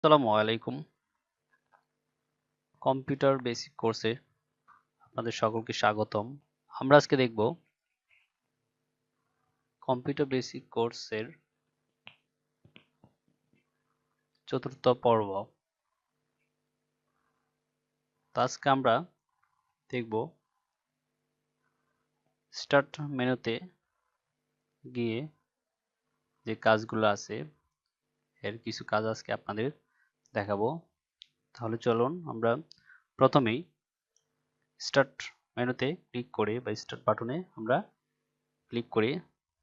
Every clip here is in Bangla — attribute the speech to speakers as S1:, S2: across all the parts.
S1: আসসালামু আলাইকুম। কম্পিউটার বেসিক কোর্সে আপনাদের সকলকে স্বাগতম। আমরা আজকে দেখব কম্পিউটার বেসিক কোর্সের চতুর্থ পর্ব। তো আজকে আমরা দেখব স্টার্ট মেনুতে গিয়ে যে কাজগুলো আছে এর কিছু কাজ আজকে আপনাদের দেখাবো। তাহলে চলুন আমরা প্রথমেই স্টার্ট মেনুতে ক্লিক করে বা স্টার্ট বাটনে আমরা ক্লিক করি।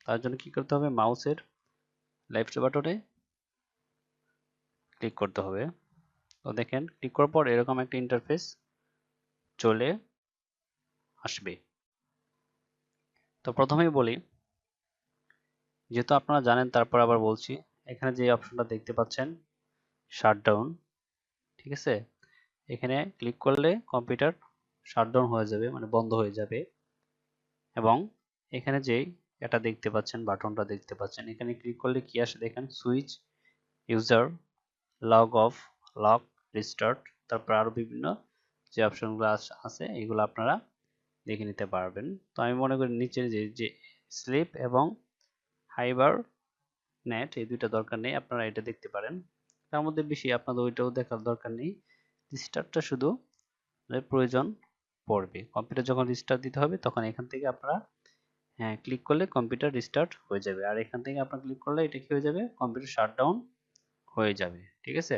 S1: তার জন্য কি করতে হবে? মাউসের লেফট বাটনে ক্লিক করতে হবে। তো দেখেন ক্লিক করার পর এরকম একটা ইন্টারফেস চলে আসবে। তো প্রথমেই বলি, যেহেতু আপনারা জানেন তারপর আবার বলছি, এখানে যে অপশনটা দেখতে পাচ্ছেন শাটডাউন, ঠিক আছে, এখানে ক্লিক করলে কম্পিউটার শাটডাউন হয়ে যাবে, মানে বন্ধ হয়ে যাবে। এবং এখানে যে এটা দেখতে পাচ্ছেন, বাটনটা দেখতে পাচ্ছেন, এখানে ক্লিক করলে কি আসে দেখেন, switch user, log of, lock, restart, তারপর আরো বিভিন্ন যে অপশনগুলো আছে এগুলো আপনারা দেখে নিতে পারবেন। তো আমি মনে করি নিচের যে স্লিপ এবং হাইবার নেট এই দুইটা দরকার নেই, আপনারা এটা দেখতে পারেন। তার মধ্যে বেশি আপনাদের ওইটাও দেখার দরকার নেই। রিস্টার্টটা শুধু প্রয়োজন পড়বে। কম্পিউটার যখন রিস্টার্ট দিতে হবে তখন এখান থেকে আপনারা ক্লিক করলে কম্পিউটার রিস্টার্ট হয়ে যাবে, আর এখান থেকে আপনারা ক্লিক করলে এটা কি হয়ে যাবে, কম্পিউটার শাটডাউন হয়ে যাবে। ঠিক আছে,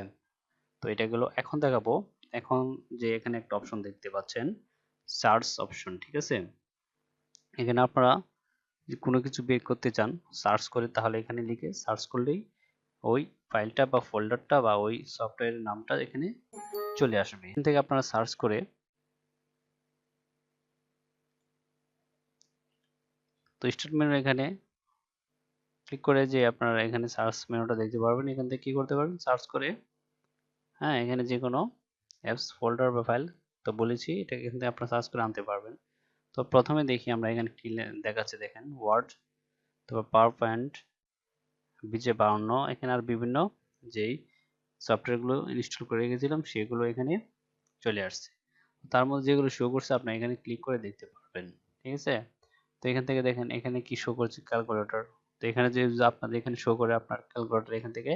S1: তো এটা গেল। এখন দেখাবো, এখন যে এখানে একটা অপশন দেখতে পাচ্ছেন সার্চ অপশন, ঠিক আছে, এখানে আপনারা যদি কোনো কিছু বের করতে চান সার্চ করে, তাহলে এখানে লিখে সার্চ করলেই ওই ফাইলটা বা ফোল্ডারটা বা ওই সফটওয়্যারের নামটা এখানে চলে আসবে। এখান থেকে আপনারা সার্চ করে, তো স্টার্ট মেনু এখানে ক্লিক করে যে আপনারা এখানে সার্চ মেনুটা দেখতে পারবেন। এখান থেকে কি করতে পারবেন, সার্চ করে এখানে যে কোনো অ্যাপস, ফোল্ডার বা ফাইল তো বলেছি, এটা এখান থেকে আপনারা সার্চ করে আনতে পারবেন। তো প্রথমে দেখি আমরা এখানে কি দেখাচ্ছে দেখেন, ওয়ার্ড, তারপর পাওয়ার পয়েন্ট, বিজে52, এখানে আর বিভিন্ন যেই সফটওয়্যারগুলো ইনস্টল করে রেখেছিলাম সেগুলো এখানে চলে আসছে। তার মধ্যে যেগুলো শো করছে আপনি এখানে ক্লিক করে দেখতে পারবেন। ঠিক আছে, তো এখান থেকে দেখেন এখানে কি শো করছে, ক্যালকুলেটর। তো এখানে যে আপনাদের এখানে শো করে আপনার ক্যালকুলেটর, এখান থেকে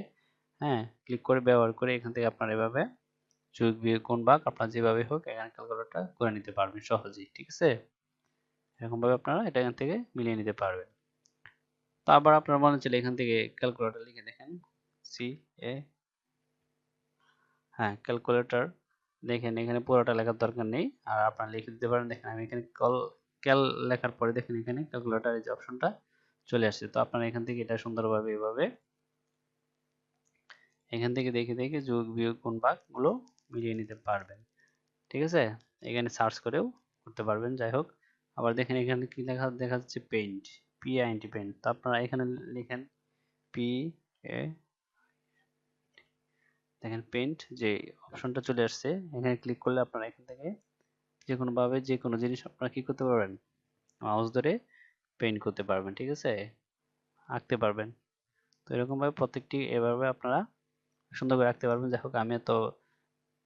S1: ক্লিক করে ব্যবহার করে এখান থেকে আপনার এভাবে যোগ বিয়োগ গুণ ভাগ আপনার যেভাবে হোক এখানে ক্যালকুলেটরটা করে নিতে পারবেন সহজেই। ঠিক আছে, এরকম ভাবে আপনারা এটা এখান থেকে মিলিয়ে নিতে পারবেন। তো আবার আপনার মনে চলে এখান থেকে ক্যালকুলেটর লিখে দেখেন, সি এ, ক্যালকুলেটর দেখেন এখানে পুরোটা লেখার দরকার নেই, আর আপনারা লিখে দিতে পারেন। দেখেন আমি এখানে ক্যাল লেখার পরে দেখেন এখানে ক্যালকুলেটর এই যে অপশনটা চলে আসছে। তো আপনারা এখান থেকে এটা সুন্দরভাবে এভাবে এখান থেকে দেখে দেখে যোগ বিয়োগ গুণ ভাগ গুলো মিলিয়ে নিতে পারবেন। ঠিক আছে, এখানে সার্চ করেও করতে পারবেন। যাই হোক, আবার দেখেন এখানে কি লেখা দেখা যাচ্ছে, পেইন্ট, PINT, পেইন্ট। তো আপনারা এখানে লিখেন পি এ, দেখেন পেইন্ট যে অপশনটা চলে আসছে, এখানে ক্লিক করলে আপনারা এখান থেকে যে কোনো ভাবে যে কোনো জিনিস আপনারা কি করতে পারবেন, মাউস ধরে পেইন্ট করতে পারবেন। ঠিক আছে, আঁকতে পারবেন। তো এরকম ভাবে প্রত্যেকটি এভাবে আপনারা সুন্দর করে আঁকতে পারবেন। যাই হোক, আমি তো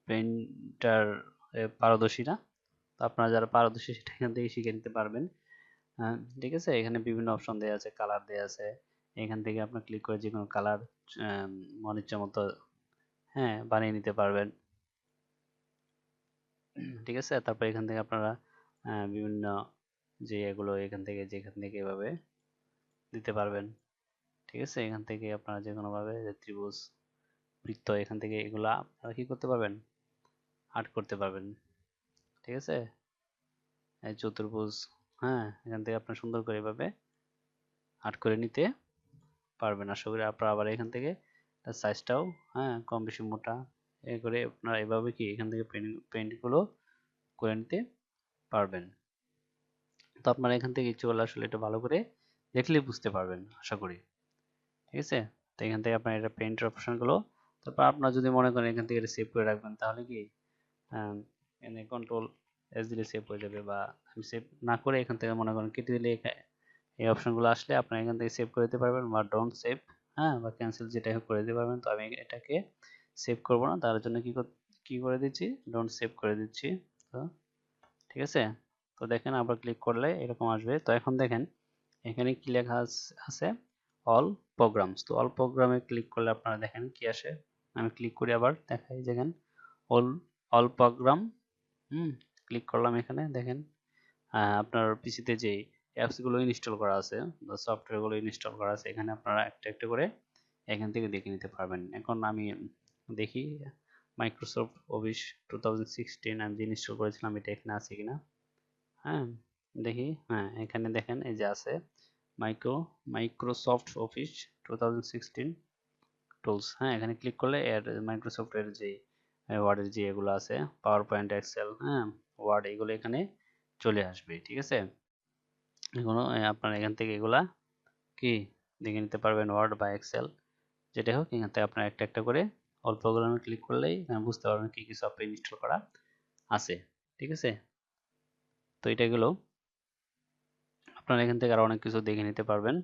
S1: পেইন্টার পারদর্শী না, তো আপনারা যারা পারদর্শী সেটা এখান থেকে শিখে নিতে পারবেন। ঠিক আছে, এখানে বিভিন্ন অপশন দেওয়া আছে, কালার দেওয়া আছে, এখান থেকে আপনার ক্লিক করে যে কোনো কালার মন ইচ্ছা মতো বানিয়ে নিতে পারবেন। ঠিক আছে, তারপর এখান থেকে আপনারা বিভিন্ন যে এগুলো এখান থেকে যেখান থেকে এভাবে দিতে পারবেন। ঠিক আছে, এখান থেকে আপনারা যে কোনো ভাবে ত্রিভুজ, বৃত্ত, এখান থেকে এগুলা আপনারা কি করতে পারবেন, আর্ট করতে পারবেন। ঠিক আছে, এই চতুর্ভুজ, এখান থেকে আপনারা সুন্দর করে এভাবে আর্ট করে নিতে পারবেন। আশা করি আপনারা আবার এখান থেকে সাইজটাও কম বেশি মোটা এ করে আপনারা এভাবে কি এখান থেকে পেইন্ট গুলো করে নিতে পারবেন। তো আপনারা এখান থেকে ইচ্ছে করলে আসলে এটা ভালো করে দেখলে বুঝতে পারবেন আশা করি। ঠিক আছে, তো এখান থেকে আপনার এটা পেইন্টের অপশন গুলো, তারপর আপনারা যদি মনে করেন এখান থেকে এটা সেভ করে রাখবেন, তাহলে কি এখানে কন্ট্রোল S দিলে সেভ হয়ে যাবে, বা আমি সেভ না করে এখান থেকে মনে করেন কেটে দিলে এই অপশনগুলো আসলে আপনারা এখান থেকে সেভ করে দিতে পারবেন, বা ডোন্ট সেভ বা ক্যান্সেল যেটাই হোক করে দিতে পারবেন। তো আমি এটাকে সেভ করব না, তার জন্য কি করে দিচ্ছি, ডোন্ট সেভ করে দিচ্ছি। তো ঠিক আছে, তো দেখেন আবার ক্লিক করলে এরকম আসবে। তো এখন দেখেন এখানে কি লেখা আছে অল প্রোগ্রামস। তো অল প্রোগ্রামে ক্লিক করলে আপনারা দেখেন কি আসে। আমি ক্লিক করি, আবার দেখাই, দেখেন অল অল প্রোগ্রাম। ক্লিক করলাম, এখানে দেখেন আপনার পিসিতে যে অ্যাপসগুলো ইনস্টল করা আছে বা সফটওয়্যারগুলো ইনস্টল করা আছে, এখানে আপনারা একটা একটা করে এখান থেকে দেখে নিতে পারবেন। এখন আমি দেখি মাইক্রোসফট অফিস 2016 আমি যে ইনস্টল করেছিলাম এটা এখানে আছে কিনা। হ্যাঁ, দেখি, হ্যাঁ এখানে দেখেন এই যে আছে মাইক্রোসফট অফিস 2016 টুলস। হ্যাঁ, এখানে ক্লিক করলে এর মাইক্রোসফটের যে ওয়ার্ডের যে এগুলো আছে, পাওয়ার পয়েন্ট, এক্সেল, হ্যাঁ ওয়ার্ড, এগুলো এখানে চলে আসবে। ঠিক আছে, এগুলো আপনারা এখান থেকে এগুলা কি দেখে নিতে পারবেন, ওয়ার্ড বা এক্সেল যেটাই হোক, এখান থেকে আপনারা একটা একটা করে অল্প প্রোগ্রামে ক্লিক করলেই বুঝতে পারবেন কি কি সফটওয়্যার ইনস্টল করা আছে। ঠিক আছে, তো এটা গেল, আপনারা এখান থেকে আরো অনেক কিছু দেখে নিতে পারবেন।